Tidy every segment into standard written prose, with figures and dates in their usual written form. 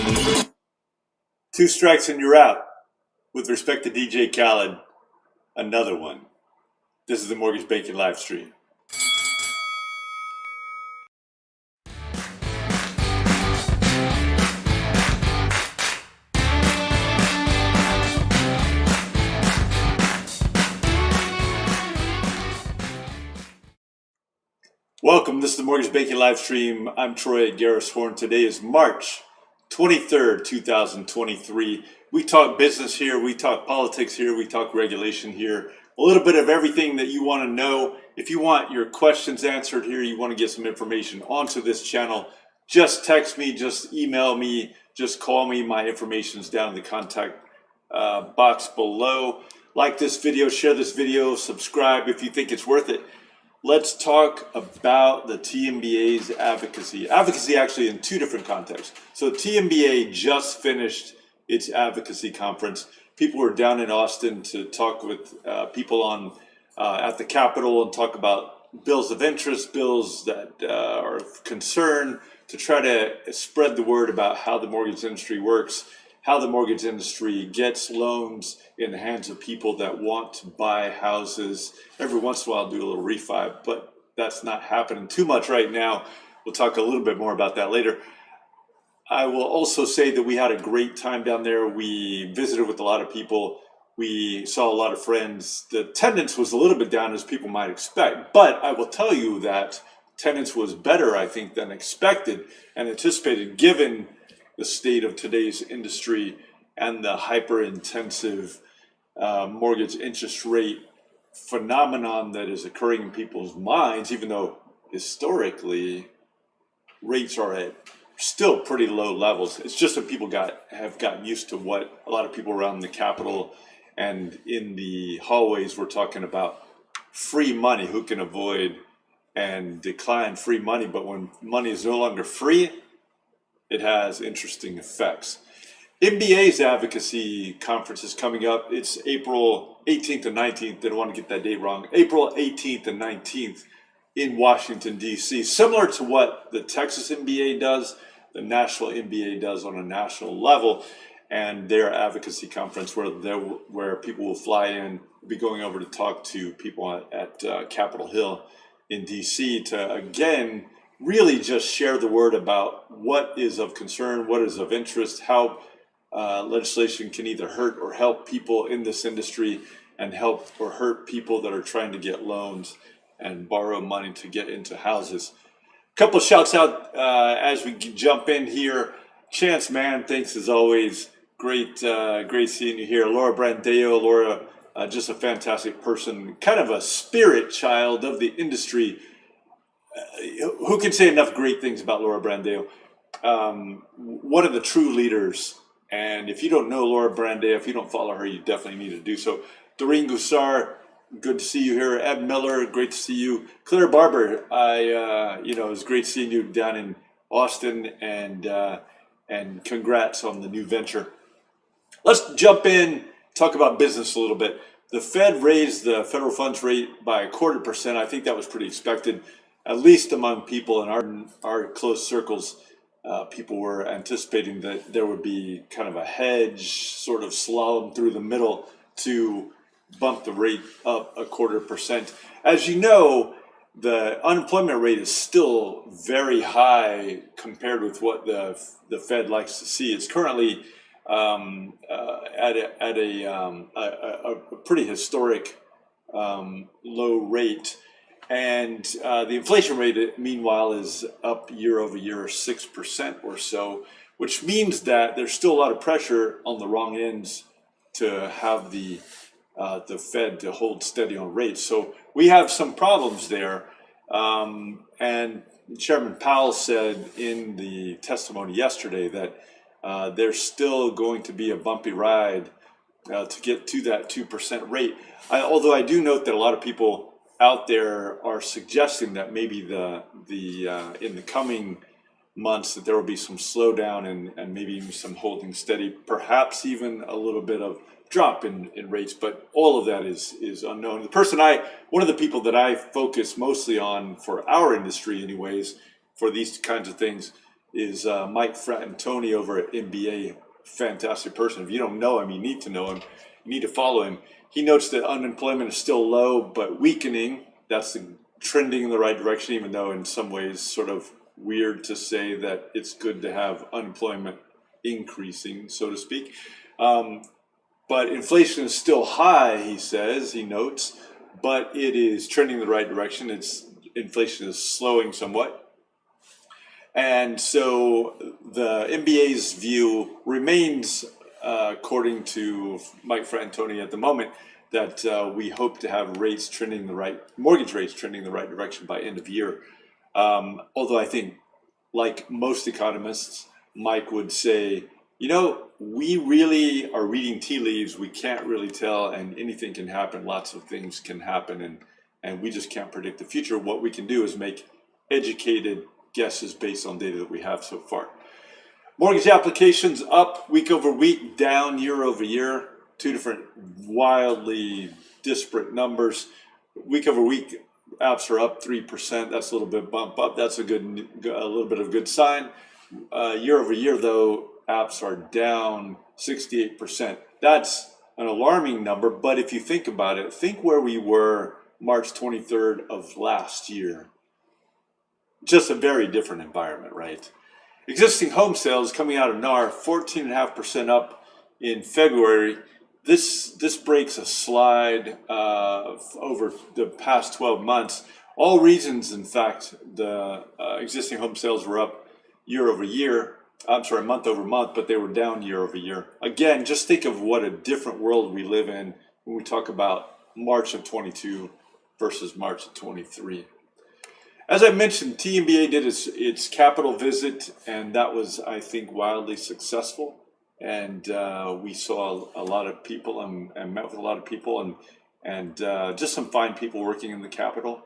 Two strikes and you're out. With respect to DJ Khaled, another one. This is the Mortgage Banking live stream. Welcome. This is the Mortgage Banking live stream. I'm Troy at Garris Horn. Today is March 23rd, 2023. We talk business here. We talk politics here. We talk regulation here. A little bit of everything that you want to know. If you want your questions answered here, you want to get some information onto this channel, just text me, just email me, just call me. My information's down in the contact box below. Like this video, share this video, subscribe if you think it's worth it. Let's talk about the TMBA's advocacy. Advocacy actually in two different contexts. So TMBA just finished its advocacy conference. People were down in Austin to talk with people on at the Capitol and talk about bills of interest, bills that are of concern, to try to spread the word about how the mortgage industry works, how the mortgage industry gets loans in the hands of people that want to buy houses. Every once in a while do a little refi, but that's not happening too much right now. We'll talk a little bit more about that later. I will also say that we had a great time down there. We visited with a lot of people. We saw a lot of friends. The attendance was a little bit down, as people might expect, but I will tell you that attendance was better, I think, than expected and anticipated, given the state of today's industry and the hyper-intensive mortgage interest rate phenomenon that is occurring in people's minds, even though historically rates are at still pretty low levels. It's just that people have gotten used to what a lot of people around the Capitol and in the hallways were talking about: free money. Who can avoid and decline free money? But when money is no longer free, it has interesting effects. MBA's advocacy conference is coming up. It's April 18th and 19th. Didn't want to get that date wrong. April 18th and 19th in Washington, D.C. Similar to what the Texas MBA does, the National MBA does on a national level, and their advocacy conference where people will fly in, be going over to talk to people at Capitol Hill in D.C. to, again, really just share the word about what is of concern, what is of interest, how legislation can either hurt or help people in this industry, and help or hurt people that are trying to get loans and borrow money to get into houses. A couple of shouts out as we jump in here. Chance, man, thanks as always. Great seeing you here. Laura Brandeo. Laura, just a fantastic person, kind of a spirit child of the industry. Who can say enough great things about Laura Brandeo? One of the true leaders. And if you don't know Laura Brandeo, if you don't follow her, you definitely need to do so. Doreen Gusar, good to see you here. Ed Miller, great to see you. Claire Barber, it was great seeing you down in Austin, and congrats on the new venture. Let's jump in, talk about business a little bit. The Fed raised the federal funds rate by 0.25%. I think that was pretty expected, at least among people in our close circles. People were anticipating that there would be kind of a hedge, sort of slalom through the middle to bump the rate up 0.25%. As you know, the unemployment rate is still very high compared with what the Fed likes to see. It's currently at a pretty historic low rate. And the inflation rate, meanwhile, is up year over year 6% or so, which means that there's still a lot of pressure on the wrong ends to have the Fed to hold steady on rates. So we have some problems there. And Chairman Powell said in the testimony yesterday that there's still going to be a bumpy ride to get to that 2% rate. Although I do note that a lot of people out there are suggesting that maybe in the coming months that there will be some slowdown and maybe even some holding steady, perhaps even a little bit of drop in rates, but all of that is unknown. One of the people that I focus mostly on for our industry anyways, for these kinds of things, is Mike Frattantoni over at NBA. Fantastic person. If you don't know him, you need to know him. You need to follow him. He notes that unemployment is still low, but weakening. That's trending in the right direction, even though in some ways sort of weird to say that it's good to have unemployment increasing, so to speak. But inflation is still high, he says, he notes, but it is trending in the right direction. Inflation is slowing somewhat. And so the MBA's view remains, according to Mike Frattantoni at the moment, that we hope to have rates trending mortgage rates trending the right direction by end of year. Although I think, like most economists, Mike would say, we really are reading tea leaves. We can't really tell, and anything can happen. Lots of things can happen, and we just can't predict the future. What we can do is make educated guesses based on data that we have so far. Mortgage applications up week over week, down year over year. Two different wildly disparate numbers. Week over week, apps are up 3%. That's a little bit bump up. That's a little bit of a good sign. Year over year, though, apps are down 68%. That's an alarming number, but if you think about it, think where we were March 23rd of last year. Just a very different environment, right? Existing home sales coming out of NAR, 14.5% up in February. This breaks a slide over the past 12 months. All regions, in fact, the existing home sales were up year over year. I'm sorry, month over month, but they were down year over year. Again, just think of what a different world we live in when we talk about March of 22 versus March of 23. As I mentioned, TMBA did its capital visit, and that was, I think, wildly successful. And we saw a lot of people and met with a lot of people and just some fine people working in the Capitol.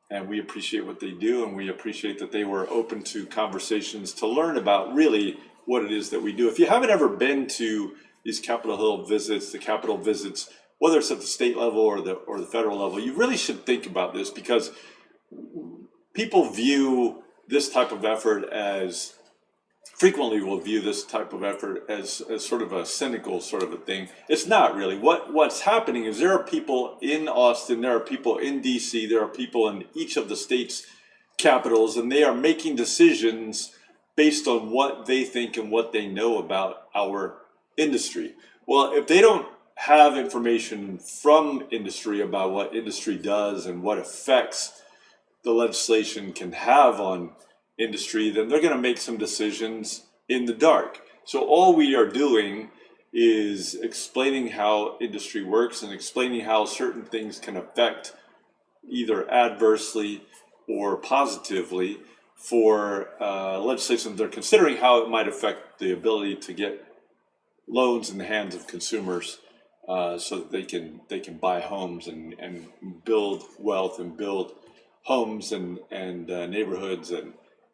And we appreciate what they do, and we appreciate that they were open to conversations to learn about really what it is that we do. If you haven't ever been to these Capitol Hill visits, the Capitol visits, whether it's at the state level or the federal level, you really should think about this, because people view this type of effort as frequently will view this type of effort as sort of a cynical sort of a thing. It's not really. What's happening is there are people in Austin, there are people in DC, there are people in each of the state's capitals, and they are making decisions based on what they think and what they know about our industry. Well, if they don't have information from industry about what industry does and what effects the legislation can have on industry, then they're going to make some decisions in the dark. So all we are doing is explaining how industry works and explaining how certain things can affect either adversely or positively for legislation they're considering, how it might affect the ability to get loans in the hands of consumers so that they can buy homes and build wealth and build homes and neighborhoods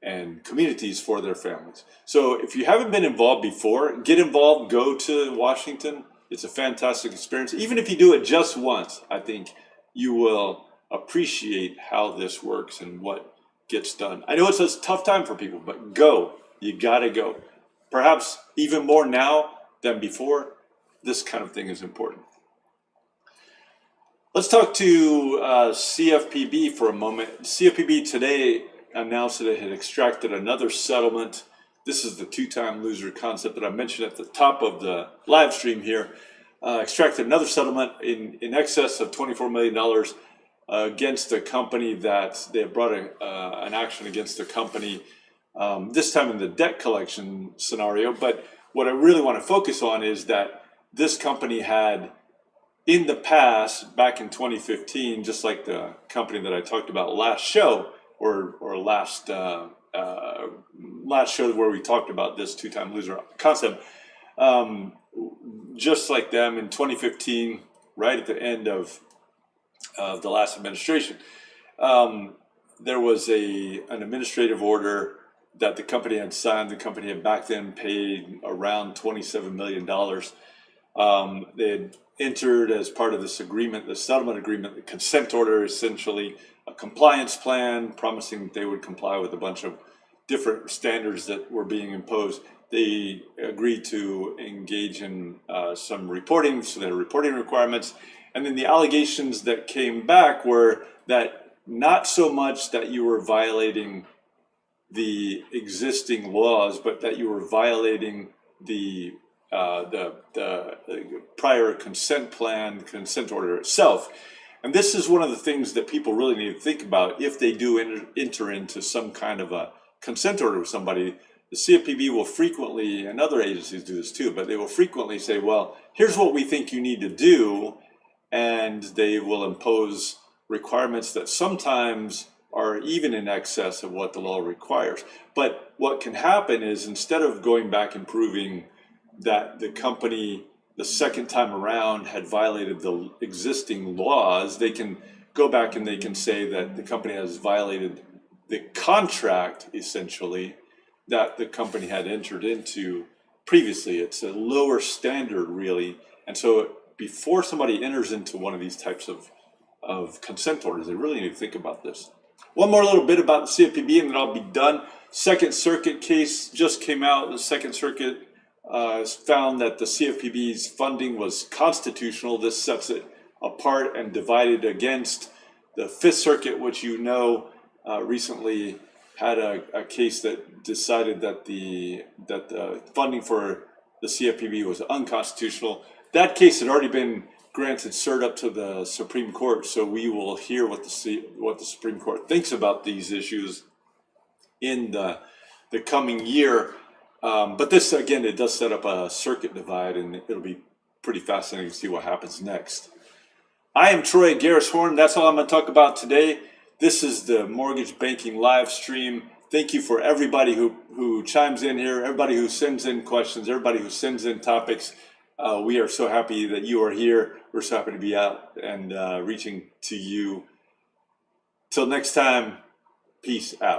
and communities for their families. So if you haven't been involved before, get involved, go to Washington. It's a fantastic experience. Even if you do it just once, I think you will appreciate how this works and what gets done. I know it's a tough time for people, but go. You gotta go. Perhaps even more now than before, this kind of thing is important. Let's talk to CFPB for a moment. CFPB today announced that it had extracted another settlement. This is the two-time loser concept that I mentioned at the top of the live stream here. Extracted another settlement in excess of $24 million against a company that they have brought an action against a company, this time in the debt collection scenario. But what I really want to focus on is that this company had, in the past, back in 2015, just like the company that I talked about last show, or last show where we talked about this two-time loser concept, just like them in 2015, right at the end of the last administration, there was an administrative order that the company had signed. The company had back then paid around $27 million. They had entered as part of this agreement, the settlement agreement, the consent order, essentially a compliance plan promising that they would comply with a bunch of different standards that were being imposed. They agreed to engage in some reporting, so there are reporting requirements. And then the allegations that came back were that not so much that you were violating the existing laws, but that you were violating the prior consent order itself. And this is one of the things that people really need to think about if they do enter into some kind of a consent order with somebody. The CFPB will frequently, and other agencies do this too, but they will frequently say, well, here's what we think you need to do. And they will impose requirements that sometimes are even in excess of what the law requires. But what can happen is, instead of going back and proving that the company the second time around had violated the existing laws, they can go back and they can say that the company has violated the contract, essentially, that the company had entered into previously. It's a lower standard, really. And so before somebody enters into one of these types of consent orders, they really need to think about this. One more little bit about the CFPB and then I'll be done. Second Circuit case just came out. The Second Circuit found that the CFPB's funding was constitutional. This sets it apart and divided against the Fifth Circuit, which you know recently had a case that decided that the funding for the CFPB was unconstitutional. That case had already been granted cert up to the Supreme Court, so we will hear what the Supreme Court thinks about these issues in the coming year. But this, again, it does set up a circuit divide, and it'll be pretty fascinating to see what happens next. I am Troy Garris-Horn. That's all I'm going to talk about today. This is the Mortgage Banking live stream. Thank you for everybody who chimes in here, everybody who sends in questions, everybody who sends in topics. We are so happy that you are here. We're so happy to be out and reaching to you. Till next time, peace out.